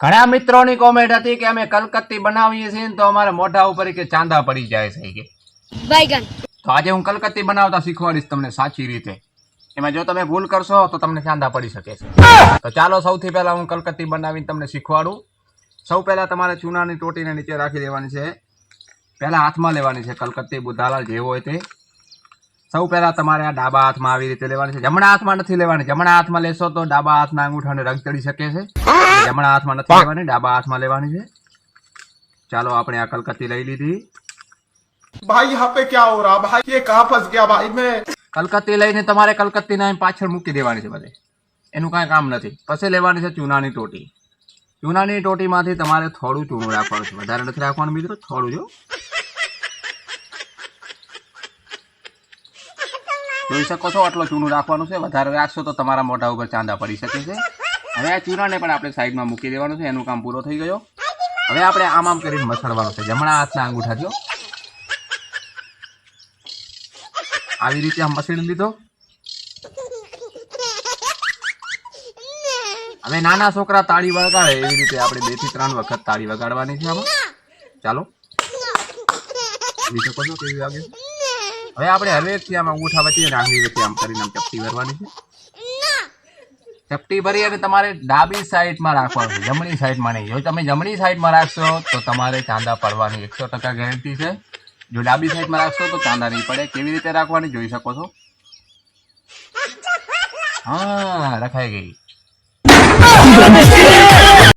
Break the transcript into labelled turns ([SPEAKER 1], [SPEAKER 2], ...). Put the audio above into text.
[SPEAKER 1] ઘણા મિત્રોની કોમેન્ટ હતી કે અમે કલકત્તી બનાવીએ છીએ ને તો અમારે મોઢા ઉપર કે ચાંદા પડી જાય છે કે
[SPEAKER 2] बैगन
[SPEAKER 1] તો આજે હું કલકત્તી બનાવતા શીખવાડીશ તમને સાચી રીતે. એમાં જો તમે ભૂલ કરશો તો તમને ચાંદા પડી શકે છે. તો ચાલો સૌથી પહેલા હું કલકત્તી બનાવીને તમને શીખવાડું. સૌ પહેલા તમારે ચૂનાની ટોટીને નીચે રાખી દેવાની છે. પહેલા હાથમાં લેવાની છે કલકત્તી બુધાલાલ જે હોય તે. સૌ પહેલા તમારે આ ડાબા હાથમાં આવી રીતે લેવાની છે. જમણા હાથમાં નથી લેવાની. જમણા હાથમાં લેશો તો ડાબા હાથના અંગૂઠાને રંગ ચડી શકે છે. જમણા હાથમાં નથી લેવાની, ડાબા હાથમાં લેવાની છે. ચાલો આપણે આ કલકત્તી લઈ લીધી.
[SPEAKER 3] भाई यहाँ पे क्या हो रहा भाई, ये कहाँ फंस गया भाई मैं.
[SPEAKER 1] કલકત્તી લઈને તમારે કલકત્તીના પાછળ મૂકી દેવાની છે બધે. એનું કાંઈ કામ નથી. પછી લેવાની છે ચૂનાની ટોટી. ચૂનાની ટોટીમાંથી તમારે થોડું ચૂનું રાખવાનું છે. વધારે નથી રાખવાનું મિત્રો, થોડું જો. જોઈ શકો છો આટલું ચૂનું રાખવાનું છે. વધારે રાખશો તો તમારા મોઢા ઉપર ચાંદા પડી શકે છે. હવે આ ચૂનાને પણ આપણે સાઈડમાં મૂકી દેવાનું છે. એનું કામ પૂરો થઈ ગયો. હવે આપણે આમ કરીને મસળવાનું છે જમણા હાથના અંગૂઠાથી. આવી રીતે આમ મસળી લીધો. હવે નાના છોકરા તાળી વગાડે એવી રીતે આપણે 2 થી 3 વખત તાળી વગાડવાની છે આમાં. ચાલો જોઈ શકો છો કેવી વાગે. હવે આપણે હરેકથી આમાં અંગૂઠા વચ્ચે અને આંગળી વચ્ચે આમ કરીને આમ ચપટી ભરવાની છે. ચપટી ભરી અને તમારે ડાબી સાઈડમાં રાખવાનું છે, જમણી સાઈડમાં નહીં. જો તમે જમણી સાઈડમાં રાખશો તો તમારે ચાંદા પડવાની 100% ગેરંટી છે. જો ડાબી સાઈડમાં રાખશો તો ચાંદા નહીં પડે. કેવી રીતે રાખવાની જોઈ શકો છો. હા, રખાઈ ગઈ.